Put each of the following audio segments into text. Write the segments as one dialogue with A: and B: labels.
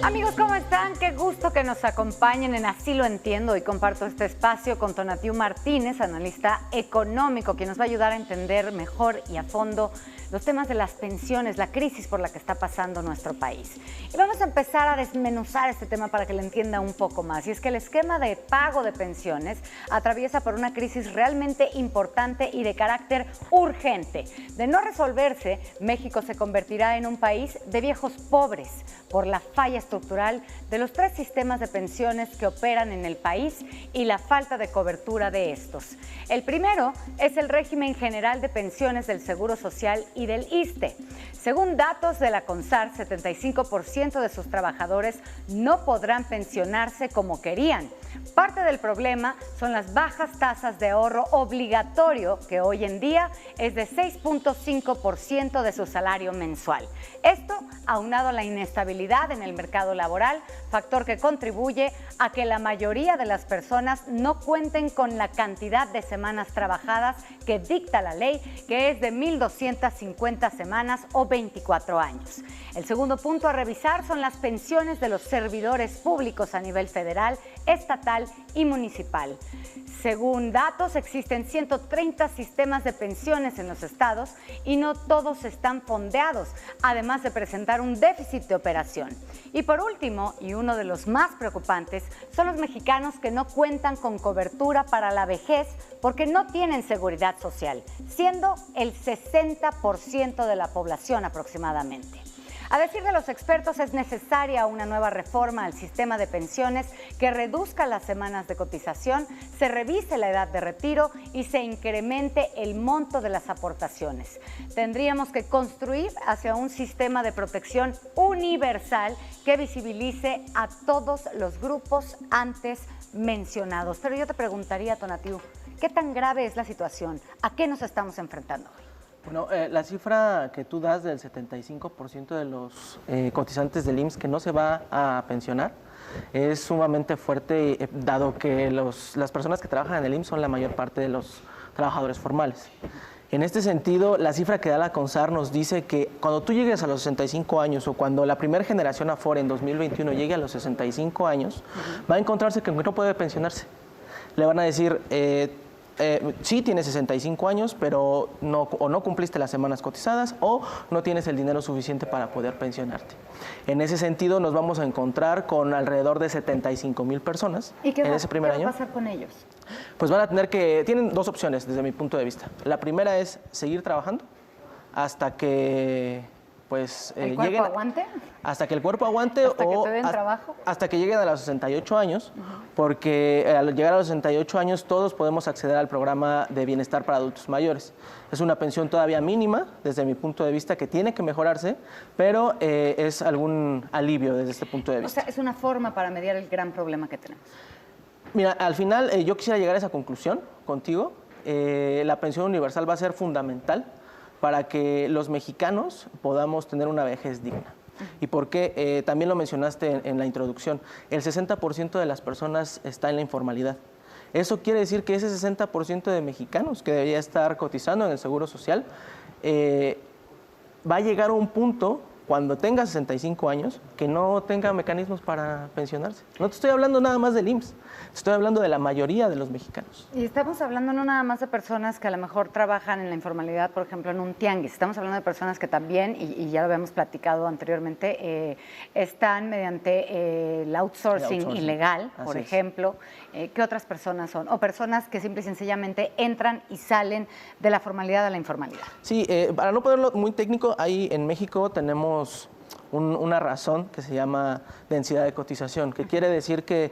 A: Amigos, ¿cómo están? Qué gusto que nos acompañen en Así lo entiendo. Y comparto este espacio con Tonatiuh Martínez, analista económico, quien nos va a ayudar a entender mejor y a fondo los temas de las pensiones, la crisis por la que está pasando nuestro país. Y vamos a empezar a desmenuzar este tema para que lo entienda un poco más. Y es que el esquema de pago de pensiones atraviesa por una crisis realmente importante y de carácter urgente. De no resolverse, México se convertirá en un país de viejos pobres por la falla estructural de los tres sistemas de pensiones que operan en el país y la falta de cobertura de estos. El primero es el régimen general de pensiones del Seguro Social y del ISSSTE. Según datos de la CONSAR, 75% de sus trabajadores no podrán pensionarse como querían. Parte del problema son las bajas tasas de ahorro obligatorio, que hoy en día es de 6.5% de su salario mensual. Esto aunado a la inestabilidad en el mercado laboral, factor que contribuye a que la mayoría de las personas no cuenten con la cantidad de semanas trabajadas que dicta la ley, que es de 1.250 semanas o 24 años. El segundo punto a revisar son las pensiones de los servidores públicos a nivel federal, estatal y municipal. Según datos, existen 130 sistemas de pensiones en los estados y no todos están fondeados, además de presentar un déficit de operación. Y por último, y uno de los más preocupantes, son los mexicanos que no cuentan con cobertura para la vejez porque no tienen seguridad social, siendo el 60% de la población aproximadamente. A decir de los expertos, es necesaria una nueva reforma al sistema de pensiones que reduzca las semanas de cotización, se revise la edad de retiro y se incremente el monto de las aportaciones. Tendríamos que construir hacia un sistema de protección universal que visibilice a todos los grupos antes mencionados. Pero yo te preguntaría, Tonatiuh, ¿qué tan grave es la situación? ¿A qué nos estamos enfrentando hoy?
B: Bueno, la cifra que tú das del 75% de los cotizantes del IMSS que no se va a pensionar es sumamente fuerte, dado que las personas que trabajan en el IMSS son la mayor parte de los trabajadores formales. En este sentido, la cifra que da la CONSAR nos dice que cuando tú llegues a los 65 años o cuando la primera generación Afore en 2021 llegue a los 65 años, va a encontrarse que no puede pensionarse. Le van a decir... sí tienes 65 años, pero no cumpliste las semanas cotizadas o no tienes el dinero suficiente para poder pensionarte. En ese sentido, nos vamos a encontrar con alrededor de 75,000 personas en ese primer año.
A: ¿Qué va a pasar con ellos?
B: Pues tienen dos opciones desde mi punto de vista. La primera es seguir trabajando hasta que
A: ¿El cuerpo aguante?
B: Hasta que el cuerpo aguante
A: ¿Hasta que te den trabajo?
B: Hasta que lleguen a los 68 años, porque al llegar a los 68 años todos podemos acceder al programa de bienestar para adultos mayores. Es una pensión todavía mínima, desde mi punto de vista, que tiene que mejorarse, pero es algún alivio desde este punto de vista.
A: O sea, es una forma para mediar el gran problema que tenemos.
B: Mira, al final yo quisiera llegar a esa conclusión contigo. La pensión universal va a ser fundamental para que los mexicanos podamos tener una vejez digna. ¿Y por qué? También lo mencionaste en la introducción, el 60% de las personas está en la informalidad. Eso quiere decir que ese 60% de mexicanos que debería estar cotizando en el Seguro Social va a llegar a un punto, cuando tenga 65 años, que no tenga mecanismos para pensionarse. No te estoy hablando nada más del IMSS, estoy hablando de la mayoría de los mexicanos.
A: Y estamos hablando no nada más de personas que a lo mejor trabajan en la informalidad, por ejemplo, en un tianguis. Estamos hablando de personas que también, y ya lo habíamos platicado anteriormente, están mediante el outsourcing ilegal, por ejemplo. ¿Qué otras personas son? O personas que simple y sencillamente entran y salen de la formalidad a la informalidad.
B: Sí, para no ponerlo muy técnico, ahí en México tenemos una razón que se llama densidad de cotización, que quiere decir que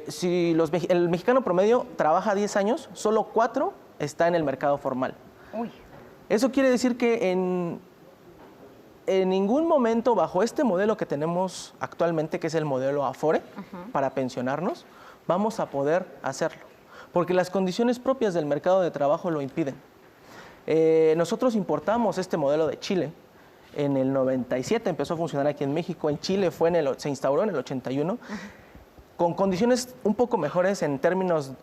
B: si el mexicano promedio trabaja 10 años, solo 4 está en el mercado formal.
A: Uy.
B: Eso quiere decir que en ningún momento bajo este modelo que tenemos actualmente, que es el modelo Afore, para pensionarnos, vamos a poder hacerlo, porque las condiciones propias del mercado de trabajo lo impiden. Nosotros importamos este modelo de Chile. En el 97 empezó a funcionar aquí en México, en Chile se instauró en el 81, con condiciones un poco mejores en términos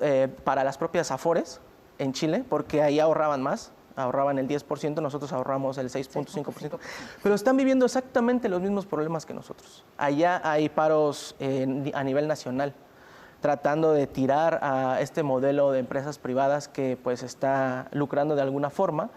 B: para las propias Afores en Chile, porque ahí ahorraban más, ahorraban el 10%, nosotros ahorramos el 6.5%, pero están viviendo exactamente los mismos problemas que nosotros. Allá hay paros a nivel nacional, tratando de tirar a este modelo de empresas privadas que pues está lucrando de alguna forma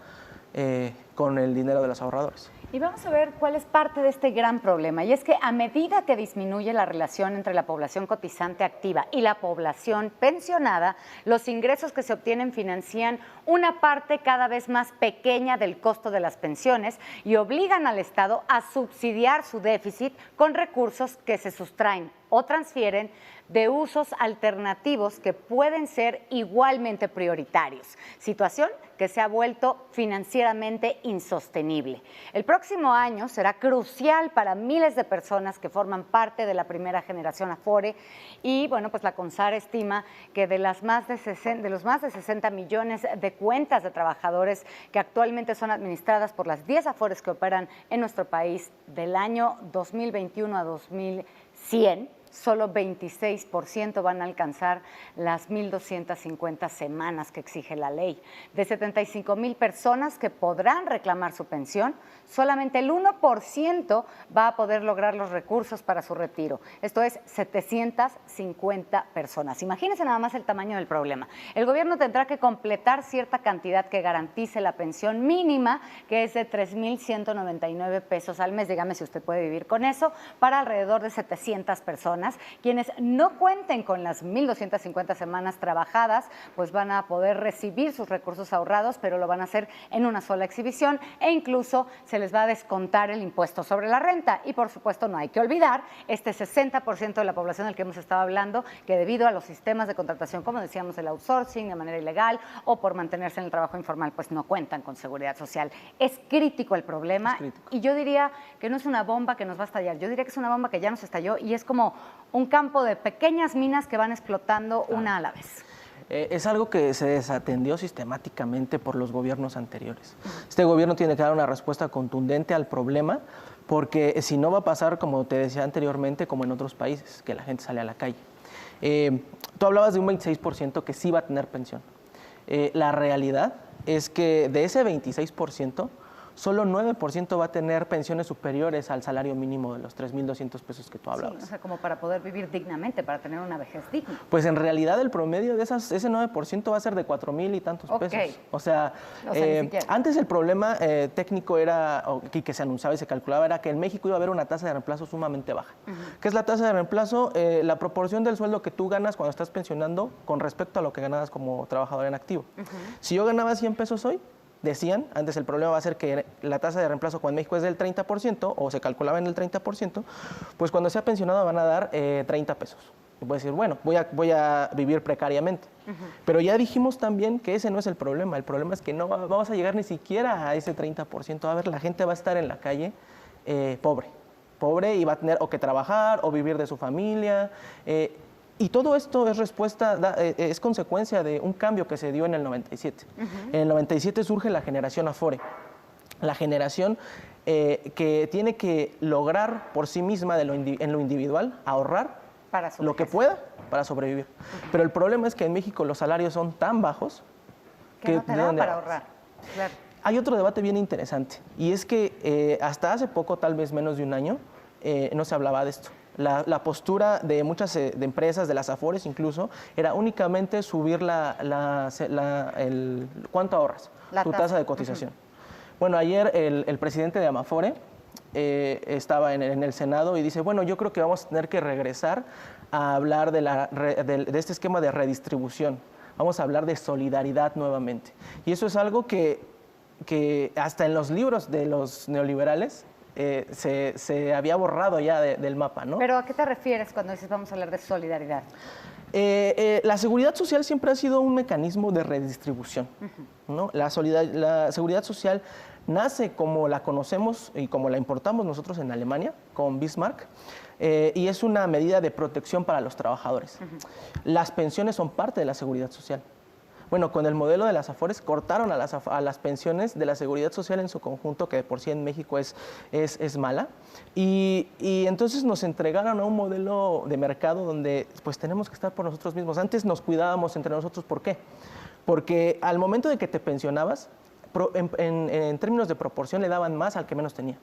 B: con el dinero de los ahorradores.
A: Y vamos a ver cuál es parte de este gran problema, y es que a medida que disminuye la relación entre la población cotizante activa y la población pensionada, los ingresos que se obtienen financian una parte cada vez más pequeña del costo de las pensiones y obligan al Estado a subsidiar su déficit con recursos que se sustraen o transfieren de usos alternativos que pueden ser igualmente prioritarios, situación que se ha vuelto financieramente insostenible. El próximo año será crucial para miles de personas que forman parte de la primera generación Afore y, bueno, pues la CONSAR estima que de los más de 60 millones de cuentas de trabajadores que actualmente son administradas por las 10 Afores que operan en nuestro país del año 2021 a 2100, solo 26% van a alcanzar las 1,250 semanas que exige la ley. De 75,000 personas que podrán reclamar su pensión, solamente el 1% va a poder lograr los recursos para su retiro. Esto es 750 personas. Imagínense nada más el tamaño del problema. El gobierno tendrá que completar cierta cantidad que garantice la pensión mínima, que es de 3,199 pesos al mes. Dígame si usted puede vivir con eso, para alrededor de 700 personas. Quienes no cuenten con las 1,250 semanas trabajadas, pues van a poder recibir sus recursos ahorrados, pero lo van a hacer en una sola exhibición e incluso se les va a descontar el impuesto sobre la renta. Y por supuesto no hay que olvidar este 60% de la población del que hemos estado hablando, que debido a los sistemas de contratación, como decíamos, el outsourcing de manera ilegal o por mantenerse en el trabajo informal, pues no cuentan con seguridad social. Es crítico el problema y yo diría que no es una bomba que nos va a estallar, yo diría que es una bomba que ya nos estalló y es como un campo de pequeñas minas que van explotando una a la vez.
B: Es algo que se desatendió sistemáticamente por los gobiernos anteriores. Este gobierno tiene que dar una respuesta contundente al problema, porque si no va a pasar, como te decía anteriormente, como en otros países, que la gente sale a la calle. Tú hablabas de un 26% que sí va a tener pensión. La realidad es que de ese 26%, solo 9% va a tener pensiones superiores al salario mínimo de los 3,200 pesos que tú hablabas.
A: Sí, o sea, como para poder vivir dignamente, para tener una vejez digna.
B: Pues en realidad el promedio de ese 9% va a ser de 4,000 y tantos pesos. O sea, antes el problema técnico era, y que se anunciaba y se calculaba, era que en México iba a haber una tasa de reemplazo sumamente baja. ¿Qué es la tasa de reemplazo? La proporción del sueldo que tú ganas cuando estás pensionando con respecto a lo que ganabas como trabajador en activo. Si yo ganaba 100 pesos hoy, decían, antes el problema va a ser que la tasa de reemplazo cuando en México es del 30%, o se calculaba en el 30%, pues cuando sea pensionado van a dar 30 pesos. Y puedes decir, bueno, voy a vivir precariamente. Pero ya dijimos también que ese no es el problema es que no vamos a llegar ni siquiera a ese 30%. A ver, la gente va a estar en la calle pobre y va a tener o que trabajar o vivir de su familia. Y todo esto es consecuencia de un cambio que se dio en el 97. En el 97 surge la generación Afore, la generación que tiene que lograr por sí misma en lo individual ahorrar
A: para
B: lo que pueda para sobrevivir. Pero el problema es que en México los salarios son tan bajos
A: que no te da para ahorrar. Claro.
B: Hay otro debate bien interesante y es que hasta hace poco, tal vez menos de un año, no se hablaba de esto. La postura de muchas de empresas, de las Afores incluso, era únicamente subir cuánto ahorras, tu tasa de cotización. Bueno, ayer el presidente de Amafore estaba en el Senado y dice, bueno, yo creo que vamos a tener que regresar a hablar de este esquema de redistribución. Vamos a hablar de solidaridad nuevamente. Y eso es algo que hasta en los libros de los neoliberales se había borrado ya del mapa, ¿no?
A: ¿Pero a qué te refieres cuando dices vamos a hablar de solidaridad?
B: La seguridad social siempre ha sido un mecanismo de redistribución, ¿no? La seguridad social nace como la conocemos y como la importamos nosotros en Alemania, con Bismarck, y es una medida de protección para los trabajadores. Las pensiones son parte de la seguridad social. Bueno, con el modelo de las Afores cortaron a las pensiones de la seguridad social en su conjunto, que de por sí en México es mala, y entonces nos entregaron a un modelo de mercado donde pues tenemos que estar por nosotros mismos. Antes nos cuidábamos entre nosotros, ¿por qué? Porque al momento de que te pensionabas, en términos de proporción le daban más al que menos tenía.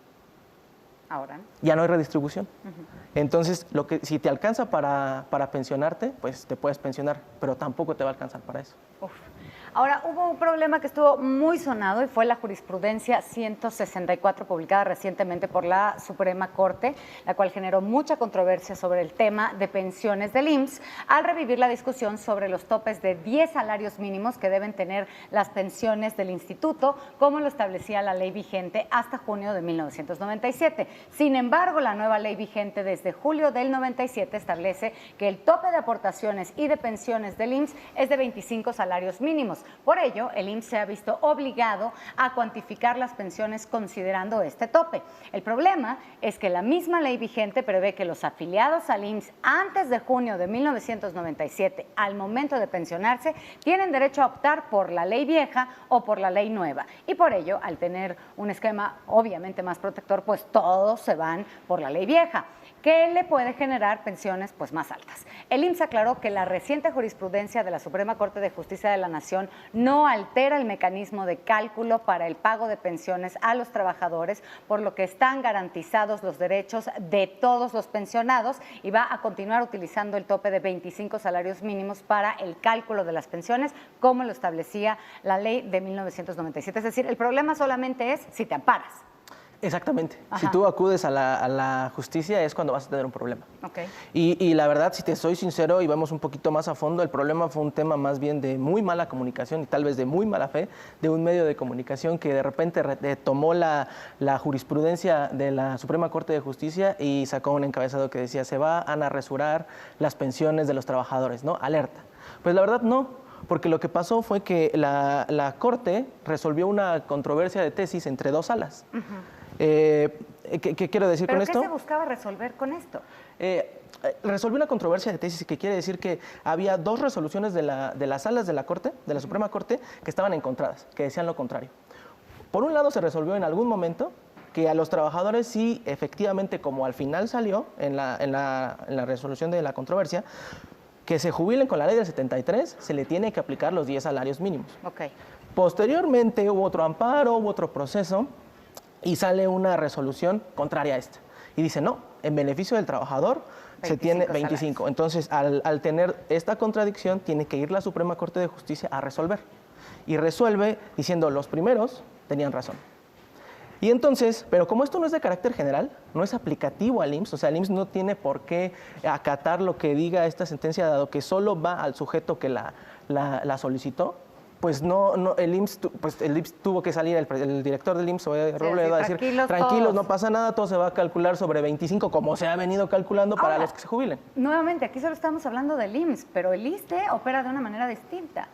A: Ahora.
B: Ya no hay redistribución. Entonces, si te alcanza para pensionarte, pues te puedes pensionar, pero tampoco te va a alcanzar para eso.
A: Uf. Ahora, hubo un problema que estuvo muy sonado y fue la jurisprudencia 164 publicada recientemente por la Suprema Corte, la cual generó mucha controversia sobre el tema de pensiones del IMSS, al revivir la discusión sobre los topes de 10 salarios mínimos que deben tener las pensiones del instituto, como lo establecía la ley vigente hasta junio de 1997. Sin embargo, la nueva ley vigente desde julio del 97 establece que el tope de aportaciones y de pensiones del IMSS es de 25 salarios mínimos. Por ello, el IMSS se ha visto obligado a cuantificar las pensiones considerando este tope. El problema es que la misma ley vigente prevé que los afiliados al IMSS antes de junio de 1997, al momento de pensionarse, tienen derecho a optar por la ley vieja o por la ley nueva. Y por ello, al tener un esquema obviamente más protector, pues todos se van por la ley vieja, que le puede generar pensiones pues más altas. El IMSS aclaró que la reciente jurisprudencia de la Suprema Corte de Justicia de la Nación no altera el mecanismo de cálculo para el pago de pensiones a los trabajadores, por lo que están garantizados los derechos de todos los pensionados y va a continuar utilizando el tope de 25 salarios mínimos para el cálculo de las pensiones, como lo establecía la ley de 1997. Es decir, el problema solamente es si te amparas.
B: Exactamente.
A: Ajá.
B: Si tú acudes a la justicia es cuando vas a tener un problema.
A: Okay.
B: Y la verdad, si te soy sincero y vamos un poquito más a fondo, el problema fue un tema más bien de muy mala comunicación y tal vez de muy mala fe de un medio de comunicación que de repente tomó la jurisprudencia de la Suprema Corte de Justicia y sacó un encabezado que decía: se van a resurar las pensiones de los trabajadores, ¿no? Alerta. Pues la verdad no. Porque lo que pasó fue que la Corte resolvió una controversia de tesis entre dos salas. ¿Qué quiero decir con esto?
A: ¿Pero qué se buscaba resolver con esto?
B: Resolvió una controversia de tesis que quiere decir que había dos resoluciones de las salas de la Corte, de la Suprema Corte, que estaban encontradas, que decían lo contrario. Por un lado, se resolvió en algún momento que a los trabajadores sí, efectivamente, como al final salió en la resolución de la controversia, que se jubilen con la ley del 73, se le tiene que aplicar los 10 salarios mínimos.
A: Okay.
B: Posteriormente hubo otro amparo, hubo otro proceso y sale una resolución contraria a esta. Y dice, no, en beneficio del trabajador se tiene 25. Salarios. Entonces, al tener esta contradicción, tiene que ir la Suprema Corte de Justicia a resolver. Y resuelve diciendo, los primeros tenían razón. Y entonces, pero como esto no es de carácter general, no es aplicativo al IMSS, o sea, el IMSS no tiene por qué acatar lo que diga esta sentencia, dado que solo va al sujeto que la solicitó, pues el IMSS tuvo que salir, el director del IMSS, Robledo, a decir, tranquilos, no pasa nada, todo se va a calcular sobre 25, como se ha venido calculando para los que se jubilen.
A: Nuevamente, aquí solo estamos hablando del IMSS, pero el ISSSTE opera de una manera distinta.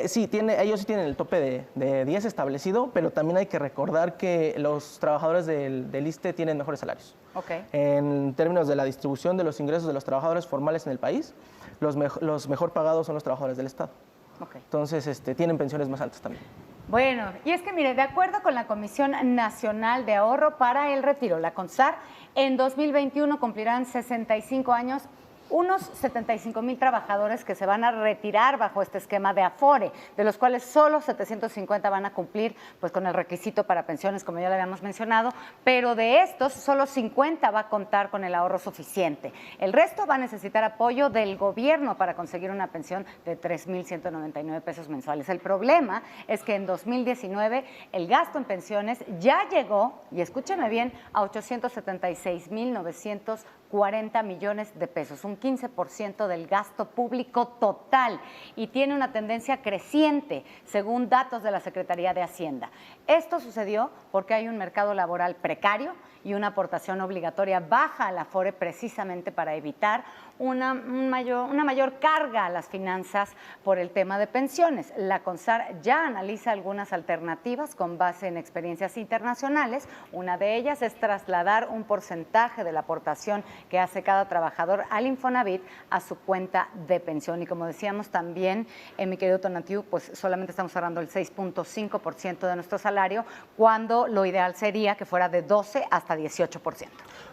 B: Sí, ellos sí tienen el tope de 10 establecido, pero también hay que recordar que los trabajadores del ISSSTE tienen mejores salarios.
A: Okay.
B: En términos de la distribución de los ingresos de los trabajadores formales en el país, los mejor pagados son los trabajadores del Estado. Okay. Entonces, tienen pensiones más altas también.
A: Bueno, y es que mire, de acuerdo con la Comisión Nacional de Ahorro para el Retiro, la CONSAR, en 2021 cumplirán 65 años unos 75,000 trabajadores que se van a retirar bajo este esquema de Afore, de los cuales solo 750 van a cumplir pues con el requisito para pensiones, como ya lo habíamos mencionado, pero de estos solo 50 va a contar con el ahorro suficiente. El resto va a necesitar apoyo del gobierno para conseguir una pensión de 3,199 pesos mensuales. El problema es que en 2019 el gasto en pensiones ya llegó, y escúchenme bien, a 876,940 millones de pesos, un 15% del gasto público total, y tiene una tendencia creciente, según datos de la Secretaría de Hacienda. Esto sucedió porque hay un mercado laboral precario y una aportación obligatoria baja a la Afore, precisamente para evitar una mayor carga a las finanzas por el tema de pensiones. La CONSAR ya analiza algunas alternativas con base en experiencias internacionales. Una de ellas es trasladar un porcentaje de la aportación que hace cada trabajador al Infonavit a su cuenta de pensión. Y como decíamos también, mi querido Tonatiuh, pues solamente estamos ahorrando el 6.5% de nuestro salario, cuando lo ideal sería que fuera de 12 hasta 18%.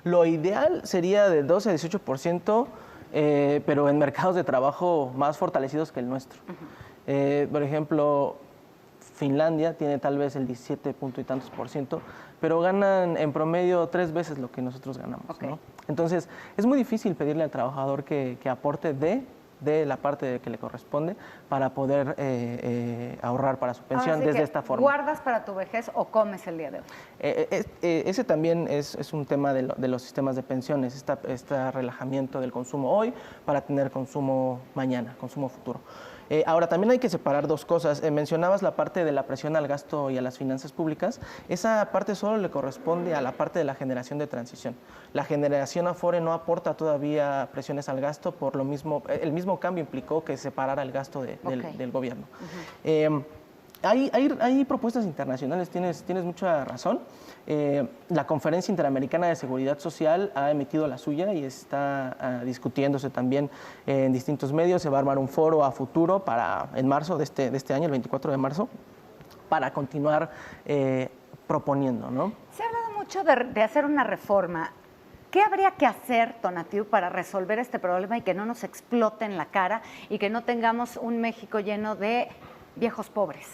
B: Lo ideal sería de 12 a 18%, pero en mercados de trabajo más fortalecidos que el nuestro. Por ejemplo, Finlandia tiene tal vez el 17 punto y tantos por ciento, pero ganan en promedio 3 veces lo que nosotros ganamos,
A: Okay.
B: ¿no? Entonces, es muy difícil pedirle al trabajador que aporte de la parte que le corresponde para poder ahorrar para su pensión
A: Ahora sí
B: desde
A: que,
B: esta forma.
A: ¿guardas para tu vejez o comes el día de hoy?
B: Ese también es un tema de los sistemas de pensiones, este relajamiento del consumo hoy para tener consumo mañana, consumo futuro. Ahora, también hay que separar dos cosas. Mencionabas la parte de la presión al gasto y a las finanzas públicas. Esa parte solo le corresponde a la parte de la generación de transición. La generación Afore no aporta todavía presiones al gasto, por lo mismo, el mismo cambio implicó que separara el gasto del gobierno. Hay propuestas internacionales, tienes mucha razón. La Conferencia Interamericana de Seguridad Social ha emitido la suya y está discutiéndose también en distintos medios. Se va a armar un foro a futuro en marzo de este año, el 24 de marzo, para continuar proponiendo, ¿no?
A: Se ha hablado mucho de hacer una reforma. ¿Qué habría que hacer, Tonatiuh, para resolver este problema y que no nos explote en la cara y que no tengamos un México lleno de viejos pobres?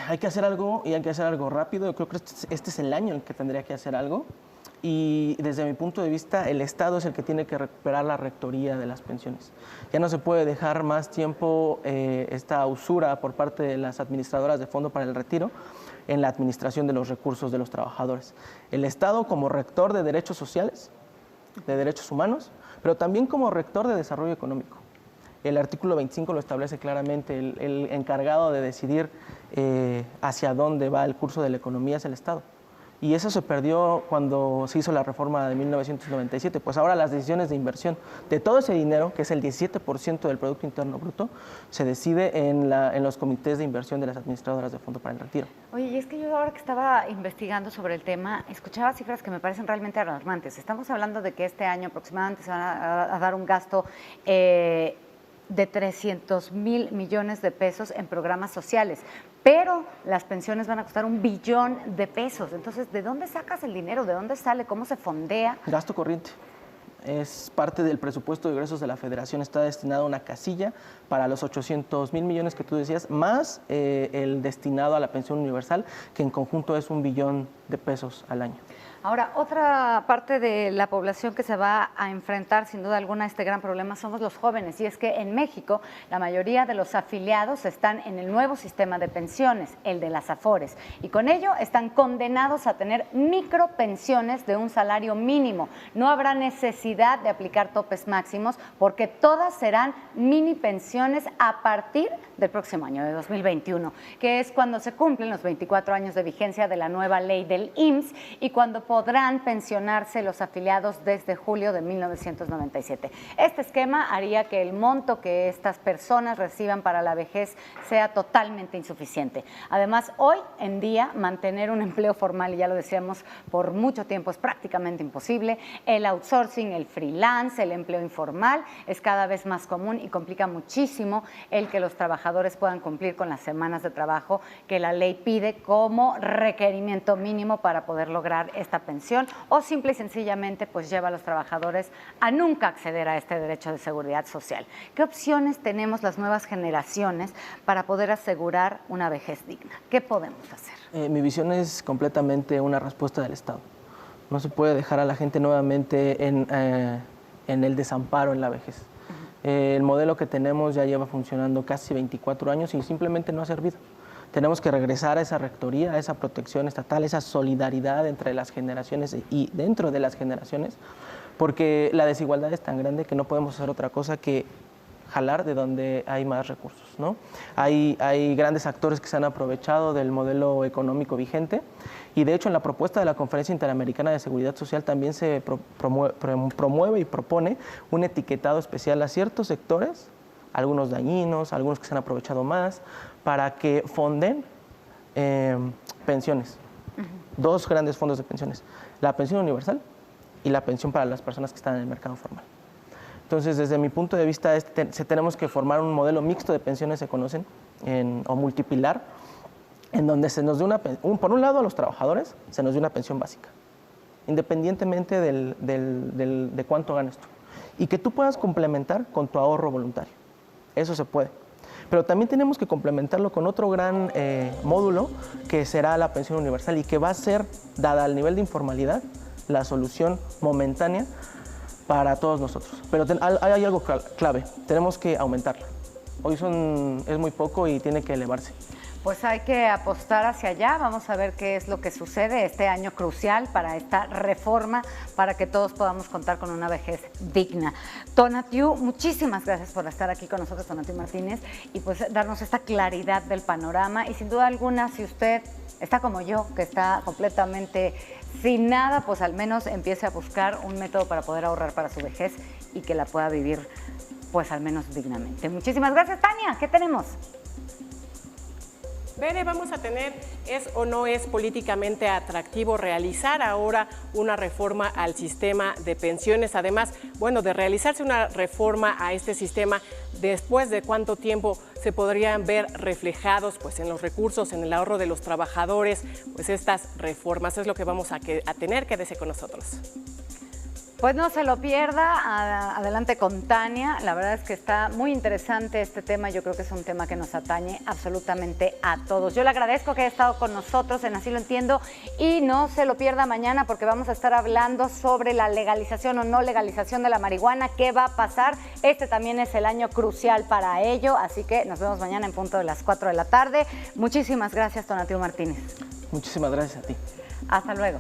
B: Hay que hacer algo y hay que hacer algo rápido. Yo creo que este es el año en que tendría que hacer algo. Y desde mi punto de vista, el Estado es el que tiene que recuperar la rectoría de las pensiones. Ya no se puede dejar más tiempo esta usura por parte de las administradoras de Fondo para el Retiro en la administración de los recursos de los trabajadores. El Estado como rector de derechos sociales, de derechos humanos, pero también como rector de desarrollo económico. El artículo 25 lo establece claramente, el encargado de decidir hacia dónde va el curso de la economía es el Estado. Y eso se perdió cuando se hizo la reforma de 1997. Pues ahora las decisiones de inversión de todo ese dinero, que es el 17% del Producto Interno Bruto, se decide en los comités de inversión de las administradoras de Fondo para el Retiro.
A: Oye, y es que yo ahora que estaba investigando sobre el tema, escuchaba cifras que me parecen realmente alarmantes. Estamos hablando de que este año aproximadamente se van a dar un gasto de 300,000 millones de pesos en programas sociales, pero las pensiones van a costar 1 billón de pesos. Entonces, ¿de dónde sacas el dinero? ¿De dónde sale? ¿Cómo se fondea?
B: Gasto corriente. Es parte del presupuesto de egresos de la Federación, está destinado a una casilla para los 800,000 millones que tú decías, más el destinado a la pensión universal, que en conjunto es 1 billón de pesos al año.
A: Ahora, otra parte de la población que se va a enfrentar sin duda alguna a este gran problema somos los jóvenes, y es que en México la mayoría de los afiliados están en el nuevo sistema de pensiones, el de las Afores, y con ello están condenados a tener micropensiones de un salario mínimo. No habrá necesidad de aplicar topes máximos porque todas serán mini pensiones a partir del próximo año, de 2021, que es cuando se cumplen los 24 años de vigencia de la nueva ley del IMSS y cuando podrán pensionarse los afiliados desde julio de 1997. Este esquema haría que el monto que estas personas reciban para la vejez sea totalmente insuficiente. Además, hoy en día mantener un empleo formal, y ya lo decíamos, por mucho tiempo es prácticamente imposible. El outsourcing, el freelance, el empleo informal es cada vez más común y complica muchísimo el que los trabajadores puedan cumplir con las semanas de trabajo que la ley pide como requerimiento mínimo para poder lograr esta pensión, o simple y sencillamente pues lleva a los trabajadores a nunca acceder a este derecho de seguridad social. ¿Qué opciones tenemos las nuevas generaciones para poder asegurar una vejez digna? ¿Qué podemos hacer?
B: Mi visión es completamente una respuesta del Estado. No se puede dejar a la gente nuevamente en el desamparo en la vejez. El modelo que tenemos ya lleva funcionando casi 24 años y simplemente no ha servido. Tenemos que regresar a esa rectoría, a esa protección estatal, esa solidaridad entre las generaciones y dentro de las generaciones, porque la desigualdad es tan grande que no podemos hacer otra cosa que jalar de donde hay más recursos, ¿no? Hay grandes actores que se han aprovechado del modelo económico vigente y de hecho en la propuesta de la Conferencia Interamericana de Seguridad Social también se promueve y propone un etiquetado especial a ciertos sectores, algunos dañinos, algunos que se han aprovechado más, para que fonden pensiones. Dos grandes fondos de pensiones, la pensión universal y la pensión para las personas que están en el mercado formal. Entonces, desde mi punto de vista, tenemos que formar un modelo mixto de pensiones, se conocen, o multipilar, en donde se nos dé por un lado a los trabajadores, se nos dé una pensión básica, independientemente de cuánto ganes tú, y que tú puedas complementar con tu ahorro voluntario. Eso se puede. Pero también tenemos que complementarlo con otro gran módulo que será la pensión universal y que va a ser, dada el nivel de informalidad, la solución momentánea para todos nosotros. Pero hay algo clave, tenemos que aumentarla. Hoy es muy poco y tiene que elevarse.
A: Pues hay que apostar hacia allá, vamos a ver qué es lo que sucede este año crucial para esta reforma, para que todos podamos contar con una vejez digna. Tonatiuh, muchísimas gracias por estar aquí con nosotros, Tonatiuh Martínez, y pues darnos esta claridad del panorama. Y sin duda alguna, si usted está como yo, que está completamente sin nada, pues al menos empiece a buscar un método para poder ahorrar para su vejez y que la pueda vivir pues al menos dignamente. Muchísimas gracias, Tania. ¿Qué tenemos?
C: Bere, vamos a tener, ¿es o no es políticamente atractivo realizar ahora una reforma al sistema de pensiones? Además, bueno, de realizarse una reforma a este sistema, ¿después de cuánto tiempo se podrían ver reflejados pues, en los recursos, en el ahorro de los trabajadores, pues estas reformas? Es lo que vamos a tener, quédese con nosotros.
A: Pues no se lo pierda, adelante con Tania. La verdad es que está muy interesante este tema. Yo creo que es un tema que nos atañe absolutamente a todos. Yo le agradezco que haya estado con nosotros en Así lo Entiendo y no se lo pierda mañana porque vamos a estar hablando sobre la legalización o no legalización de la marihuana. ¿Qué va a pasar? Este también es el año crucial para ello, así que nos vemos mañana en punto de las 4 de la tarde. Muchísimas gracias, Tonatiuh Martínez.
B: Muchísimas gracias a ti.
A: Hasta luego.